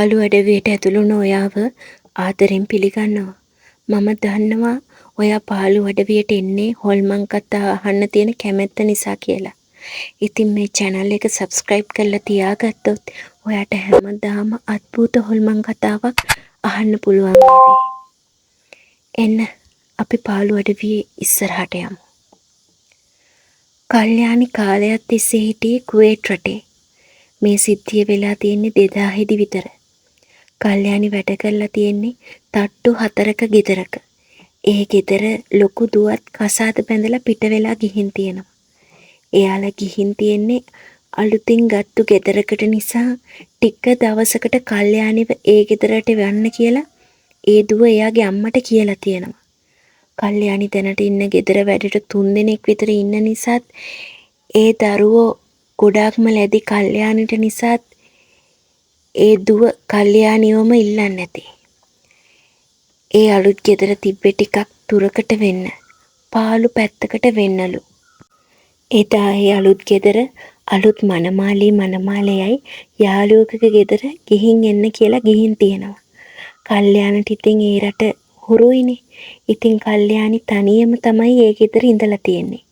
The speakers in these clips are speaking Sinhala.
පාළු අඩවියට ඇතුළු වුණ ඔයාව ආදරෙන් පිළිගන්නවා. මම දන්නවා ඔයා පාළු අඩවියට එන්නේ හොල්මන් කතා අහන්න තියෙන කැමැත්ත නිසා කියලා. ඉතින් මේ channel එක subscribe කරලා තියාගත්තොත් ඔයාට හැමදාම අద్భుත හොල්මන් කතාවක් අහන්න පුළුවන් වේවි. එන්න අපි පාළු අඩවියේ ඉස්සරහට යමු. කල්යාණි කාලයක් තිස්සේ හිටියේ කුවේට් රටේ. මේ සිද්ධිය වෙලා තියෙන්නේ 2000 විතර. කල්යාණි වැඩ කරලා තියෙන්නේ තට්ටු 4ක ගෙදරක. ඒ ගෙදර ලොකු දුවත් කසාද බැඳලා පිට වෙලා ගිහින් තියෙනවා. එයාලා ගිහින් තියෙන්නේ අලුතින් ගත්තු ගෙදරකට නිසා ටික දවසකට කල්යාණිව ඒ ගෙදරට යන්න කියලා ඒ දුව එයාගේ අම්මට කියලා තියෙනවා. කල්යාණි දැනට ඉන්න ගෙදර වැඩට 3 දෙනෙක් විතර ඉන්න නිසාත් ඒ දරුවෝ ගොඩාක්ම ලැබි කල්යාණිට නිසාත් ඒ දුව කල්යාණිවම ඉල්ලන්නේ නැති. ඒ අලුත් ගෙදර තිබ්බේ ටිකක් දුරකට වෙන්න. පාළු පැත්තකට වෙන්නලු. එදා ඒ අලුත් ගෙදර අලුත් මනමාලයයි යාළුවෙකුගේ ගෙදර ගිහින් එන්න කියලා ගිහින් තියෙනවා. කල්යාණිට ඉතින් ඒ රට හුරුයිනේ. ඉතින් කල්යාණි තනියම තමයි ඒ ගෙදර ඉඳලා තියෙන්නේ.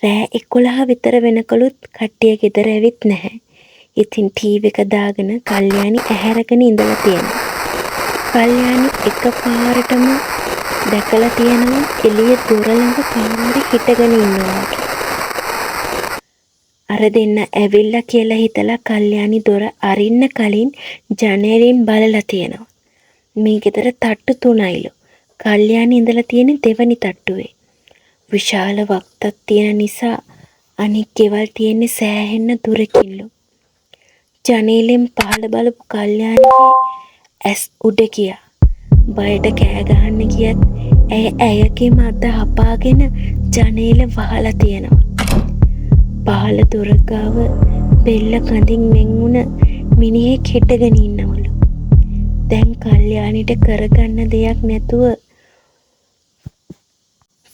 රෑ 11 විතර වෙනකලුත් කට්ටිය ගෙදර ඇවිත් නැහැ. ඉතින් ටීවී එක දාගෙන කල්යාණි ඇහැරගෙන ඉඳලා තියෙනවා. කල්යාණි එකපාරටම දැකලා තියෙනවා එළිය දොර ළඟ කවුරුහරි හිටගෙන ඉන්නවා. අර දෙන්න ඇවිල්ලා කියලා හිතලා කල්යාණි දොර අරින්න කලින් ජනේලෙන් බලලා තියෙනවා. මේ ගෙදර තට්ටු 3යිලු. කල්යාණි ඉඳලා තියෙන්නේ දෙවනි තට්ටුවේ. විශාල වක්තක් තියෙන නිසා අනික් ගෙවල් තියෙන්නේ සෑහෙන්න දුරකින්ලු. ජනේලෙන් පහළ බලපු කල්යාණිගේ ඇස් උඩ ගියා. බයට කෑ ගහන්න ගියත් ඇයගේ මත හපාගෙන ජනේල වහලා තියෙනවා. පහළ දොර ගාව බෙල්ල කඳින් වෙන් වුණ මිනිහෙක් හිටගෙන ඉන්නවලු. දැන් කල්යාණිට කරගන්න දෙයක් නැතුව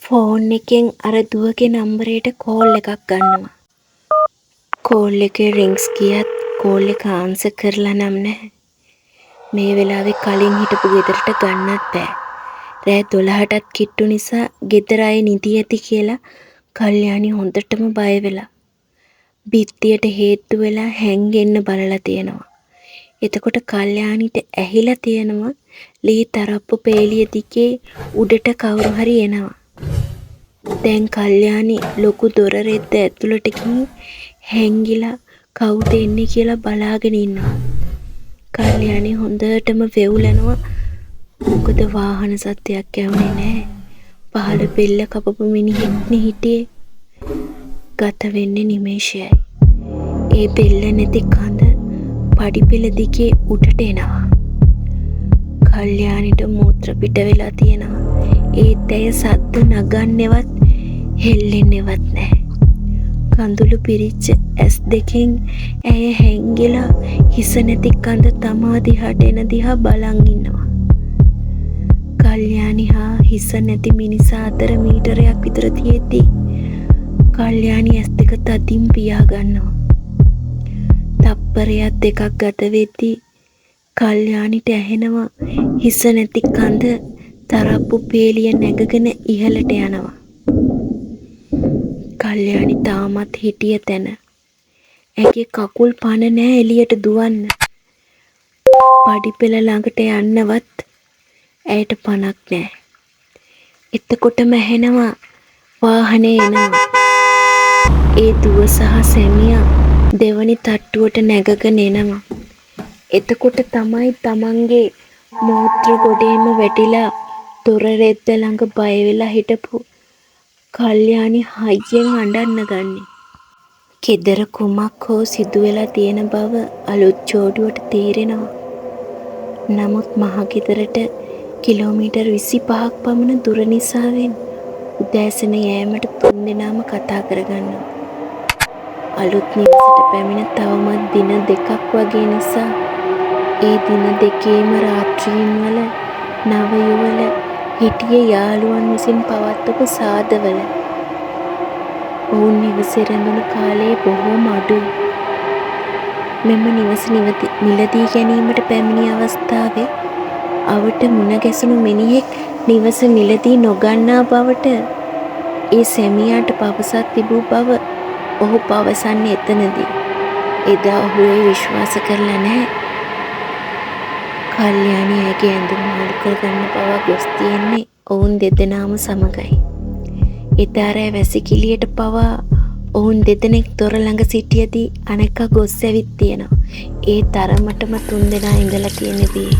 ෆෝන් එකෙන් අර දුවගේ නම්බරයට කෝල් එකක් ගන්නවා. කෝල් එකේ රින්ග්ස් ගියත් කෝල් එක ආන්සර් කරලා නම් නැහැ. මේ වෙලාවේ කලින් හිටපු ගෙදරට ගන්නත් බෑ. රෑ 12ටත් කිට්ටු නිසා ගෙදර අය නිදි ඇති කියලා කල්යාණි හොඳටම බය වෙලා බිත්තියට හේතු වෙලා හැංගෙන්න බලලා තියෙනවා. එතකොට කල්යාණිට ඇහිලා තියෙනවා ලී තරප්පු පේලිය දිගේ උඩට කවුරු හරි එනවා. දැන් කල්යාණි ලොකු දොර රෙද්ද ඇතුළට ගිහින් හැංගිලා කවුද එන්නේ කියලා බලාගෙන ඉන්නවා. කල්යාණි හොඳටම වෙවුලනවා. මොකද වාහන සද්දයක් ඇහුනේ නැහැ. පහළ බෙල්ල කපපු මිනිහෙක්නේ හිටියේ. ගත වෙන්නේ නිමේෂයයි. ඒ බෙල්ල නැති කඳ පඩිපෙළ දිගේ උඩට එනවා. කල්යාණිට මූත්‍ර පිට වෙලා තියෙනවා. ඒත් ඇය සද්ද නගන්නේවත් හෙල්ලෙන්නේවත් නැහැ. කඳුළු පිරිච්ච ඇස් දෙකෙන් ඇය හැංගිලා හිස නැති කඳ තමා දිහාට එන දිහා බලන් ඉන්නවා. කල්යාණි හා හිස නැති මිනිසා අතර මීටරයක් විතර තියෙද්දී කල්යාණි ඇස් දෙක තදින් පියා ගන්නවා. තප්පරයක් දෙකක් ගත වෙද්දී කල්යාණිට ඇහෙනවා හිස නැති කඳ තරප්පු පේලිය නැගගෙන ඉහළට යනවා. කල්යාණි තාමත් හිටිය තැන. ඇගේ කකුල් පන නෑ එළියට දුවන්න. පඩිපෙළ ළඟට යන්නවත් ඇයට පණක් නෑ. එතකොටම ඇහෙනවා වාහනේ එනවා. ඒ දුව සහ සැමියා දෙවනි තට්ටුවට නැගගෙන එනවා. එතකොට තමයි තමන්ගේ මූත්‍ර ගොඩේම වැටිලා දොර රෙද්ද ළඟ බය වෙලා හිටපු කල්යාණි හයියෙන් අඬන්න ගන්නෙ. කෙදර කුමක් හෝ සිදු වෙලා තියෙන බව අලුත් ජෝඩුවට තේරෙනවා. නමුත් මහ ගෙදරට කිලෝමීටර් 25ක් පමණ දුර නිසාවෙන් උදෑසන යෑමට 3 දෙනාම කතා කරගන්නවා. අලුත් නිවසට පැමිණ තවමත් දින 2ක් වගේ නිසා ඒ දින දෙකේම රාත්‍රීන්වල නව යුවල හිටියේ යාළුවන් විසින් පවත්වපු සාදවල. ඔවුන් නිවසේ රැඳුණු කාලේ බොහෝම අඩුයි. මෙම නිවස මිලදී ගැනීමට පැමිණි අවස්ථාවේ අවට මුණ ගැසුණු මිනිහෙක් නිවස මිලදී නොගන්නා බවට ඒ සැමියාට පවසත් තිබූ බව ඔහු පවසන්නේ එතනදී. එදා ඔහු ඒ විශ්වාස කරලා නැහැ. කල්යාණි ඇගේ ඇඳුම් මාළු කරගන්න පවා ගොස් තියෙන්නේ ඔවුන් දෙදෙනාම සමගයි. එදා රෑ වැසිකිළියට පවා ඔවුන් දෙදෙනෙක් දොර ළඟ සිටියදී අනෙකා ගොස් ඇවිත් තියෙනවා. ඒ තරමටම තුන්දෙනා ඉඳලා තියෙනදී.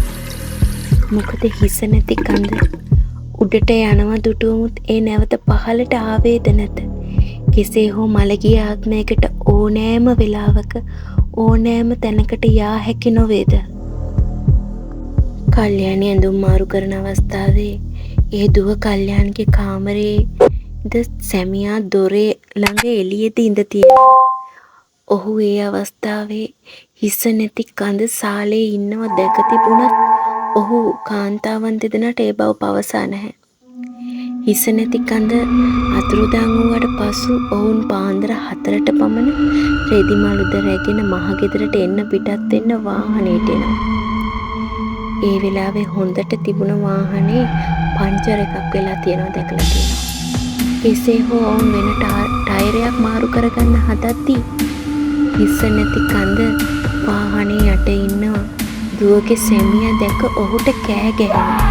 මොකද හිස නැති කඳ උඩට යනවා දුටුවමුත් ඒ නැවත පහළට ආවේද නැත. කෙසේ හෝ මළගිය ආත්මයකට ඕනෑම වෙලාවක ඕනෑම තැනකට යා හැකි නොවේද? කල්යාණි ඇඳුම් මාරු කරන අවස්ථාවේ ඒ දුව කල්යාණිගේ කාමරේ ද සැමියා දොරේ ළඟ එළියේද ඉඳ තියෙනවා. ඔහු ඒ අවස්ථාවේ හිස නැති කඳ සාලේ ඉන්නව දැක තිබුණත් ඔහු කාන්තාවන් දෙදෙනාට ඒ බව පවසා නැහැ. හිස නැති කඳ අතුරුදන් වූවට පසු ඔවුන් පාන්දර 4ට පමණ රෙදි මළුද රැගෙන මහගෙදරට එන්න පිටත් වෙන්න වාහනේට එනවා. ඒ වෙලාවේ හොඳට තිබුණ වාහනේ පංචර් එකක් වෙලා තියෙනවා දැකලා තියෙනවා. කෙසේ හෝ ඔවුන් වෙන ටයරයක් මාරු කරගන්න හදද්දී හිස නැති කඳ වාහනේ යට ඉන්නවා. දුවගේ සැමියා දැක ඔහුට කෑ ගැහෙනවා.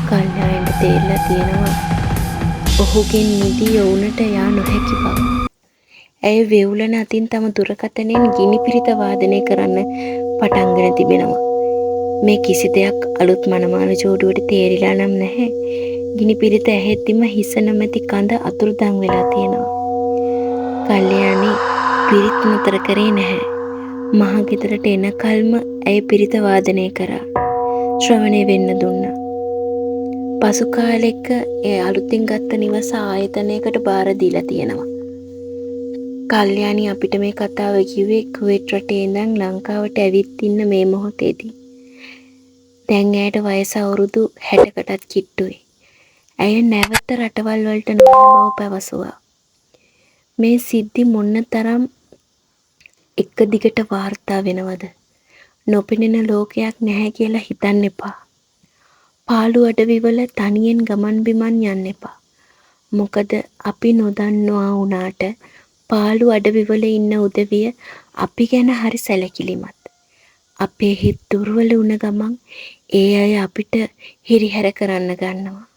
කල්යාණිට තේරලා තියෙනවා ඔහුගෙන් නිදී ඔවුන්ට යා නොහැකි බව. ඇය වෙවුලන අතින් තම දුරකථනයෙන් ගිනි පිරිත වාදනය කරන්න පටන්ගෙන තිබෙනවා. මේ කිසි දෙයක් අලුත් මනමාන ජෝඩුවට තේරිලා නම් නැහැ. ගිනි පිරිත ඇහෙද්දිම හිස නැමැති කඳ අතුරුදන් වෙලා තියෙනවා. කල්යාණි පිරිත් නතර කරේ නැහැ. මහගෙදරට එනකල්ම ඇය පිරිත වාදනය කරා. ශ්‍රවණය වෙන්න දුන්නා. පසු කාලෙක ඒ අලුතින් ගත්ත නිවස ආයතනයකට බාර දීලා තියෙනවා. කල්යාණි අපිට මේ කතාව කිව්වේ කුවේට් රටේ ඉඳන් ලංකාවට ඇවිත් ඉන්න මේ මොහොතේදී. දැන් ඇයට වයස අවුරුදු 60කටත් කිට්ටුයි. ඇය නැවත රටවල් වලට නොයන බව පැවසුවා. මේ සිද්ධි මොනතරම් එක දිගට වාර්තා වෙනවද? නොපෙනෙන ලෝකයක් නැහැ කියලා හිතන්න එපා. පාළු අඩවිවල තනියෙන් ගමන් බිමන් යන්න එපා. මොකද අපි නොදන්නවා වුණාට පාළු අඩවිවල ඉන්න උදවිය අපි ගැන හරි සැලකිලිමත්. අපේ හිත දුර්වල වුණ ගමන් ඒ අය අපිට හිරිහැර කරන්න ගන්නවා.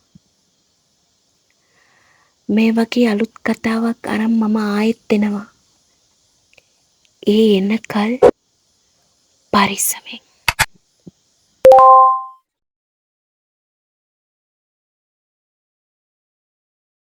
මේ වගේ අලුත් කතාවක් අරන් මම ආයෙත් එනවා. ඒ එනකල් පරිස්සමෙන්.